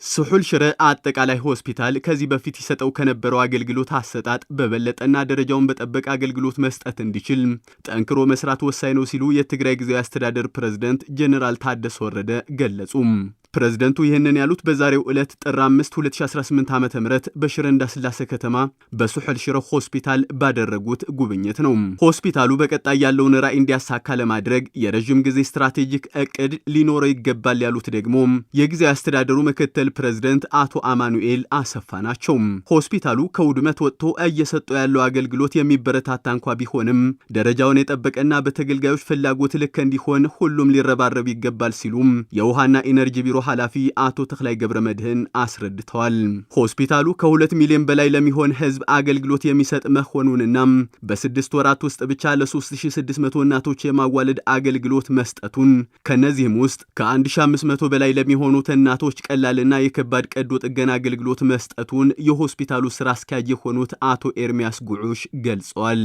ስሑል ሽረ አጠቃላይ ሆስፒታል ከዚህ በፊት ይሰጠው ከነበረው አገልግሎት አሰጣጥ በበለጠና ደረጃውን በጠበቀ አገልግሎት መስጠት እንዲችል ጠንክሮ መስራት ወሳኝ ነው ሲሉ የትግራይ ጊዜያዊ አስተዳደር ፕሬዝዳንት ጄኔራል ታደሰ ወረደ ገለጹ። ፕሬዝዳንቱ ይህንን ያሉት በዛሬው ዕለት ጥር 5 2018 ዓ.ም በሽረ እንዳስላሴ ከተማ በስሑል ሽረ ሆስፒታል ባደረጉት ጉብኝት ነው። ሆስፒታሉ በቀጣይ ያለውን ራዕይ እንዲያሳካ ለማድረግ የረጅም ጊዜ ስትራቴጂክ እቅድ ሊኖረው ይገባል ያሉት ደግሞ የጊዜያዊ አስተዳደሩ ምክትል ፕሬዝዳንት አቶ አማኑኤል አሰፋ ናቸው። ሆስፒታሉ ከውድመት ወጥቶ እየሰጠው ያለው አገልግሎት የሚበረታታ እንኳ ቢሆንም ደረጃውን የጠበቀና በተገልጋዮች ፍላጎት ልክ እንዲሆን ሁሉም ሊረባረብ ይገባል ሲሉ የውሃና ኢነርጂ ቢሮ ኃላፊ አቶ ተክላይ ገብረመድህን አስረድተዋል። ሆስፒታሉ ከ2 ሚሊዮን በላይ ለሚሆን ህዝብ አገልግሎት የሚሰጥ መሆኑንና በ6 ወራት ውስጥ ብቻ ለ3600 እናቶች የማዋለድ አገልግሎት መስጠቱን ከነዚህም ውስጥ ከ1500 በላይ ለሚሆኑት እናቶች ቀላልና የከባድ ቀዶ ጥገና አገልግሎት መስጠቱን የሆስፒታሉ ስራ አስኪያጅ የሆኑት አቶ ኤርሚያስ ጉዑሽ ገልጸዋል።